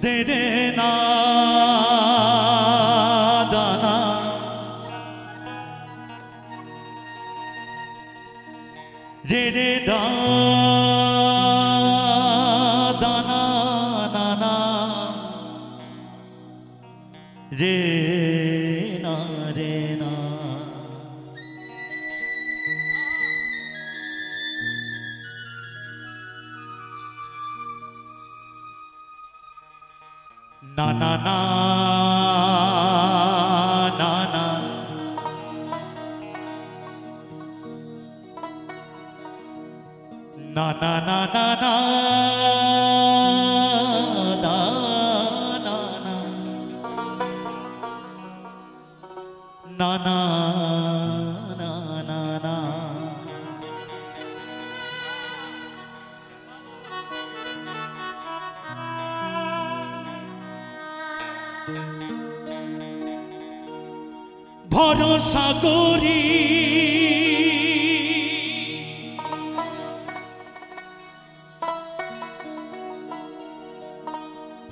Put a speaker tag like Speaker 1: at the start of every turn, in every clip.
Speaker 1: দে রে না দানা রে রে দা দানা নানা রে না রে না na na na na na na na na na na da na na na na na na na ভরসা করি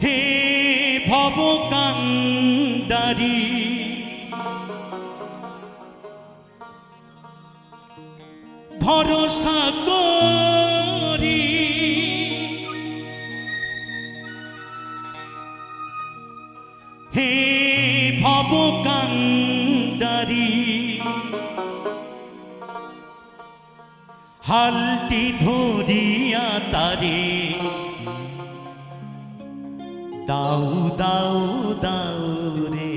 Speaker 1: হে ভবকান্ডারি ভরসা করি হে ভবকান্ডারি হালটি ধরিয়া তারে দাও দাও দাও রে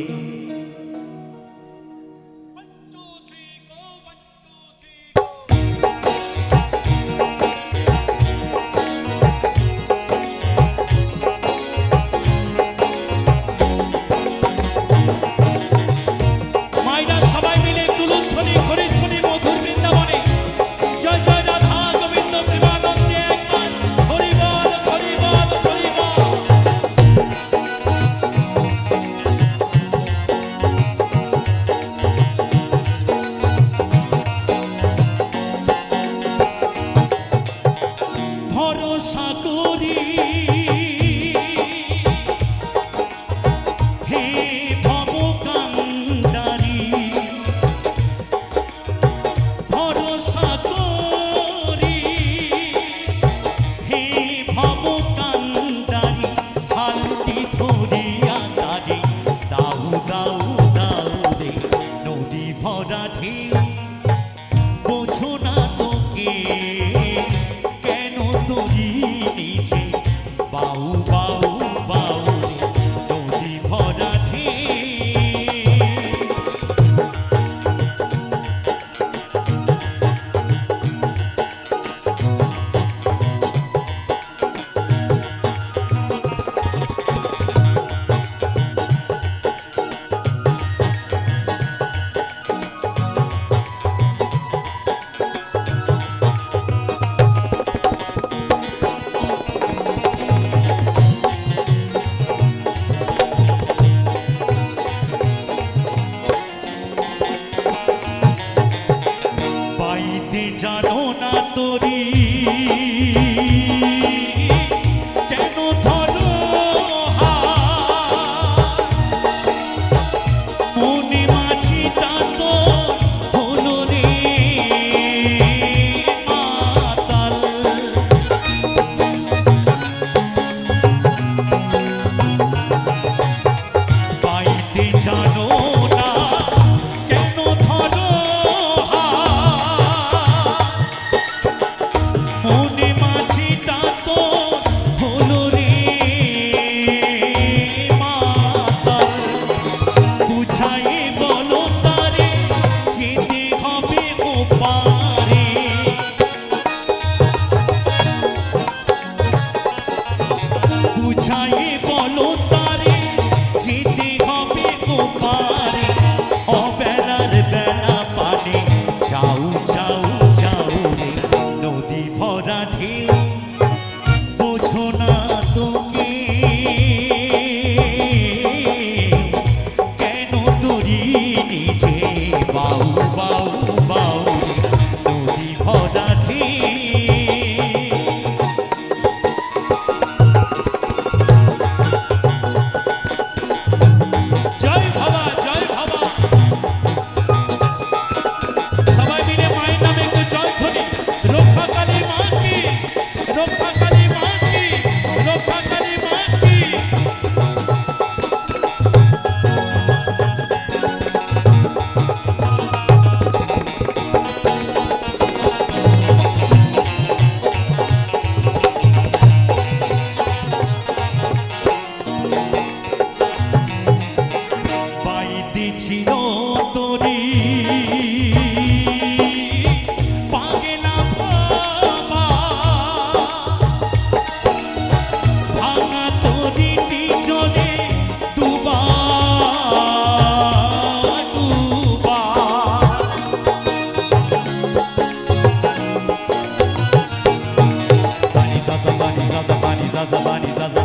Speaker 1: pani zaza pani zaza pani zaza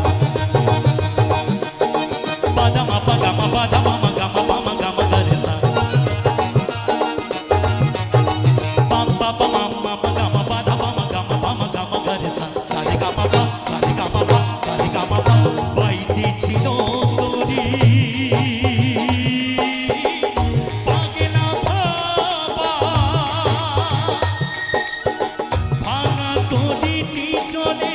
Speaker 1: pada ma pada mama gama mama gama gare sa pam pa pa mama gama pada mama gama gare sa sare gama pa sare gama pa বাইতে ছিল তোরি পাগলা ভাবা ভাঙা তরিটি চলে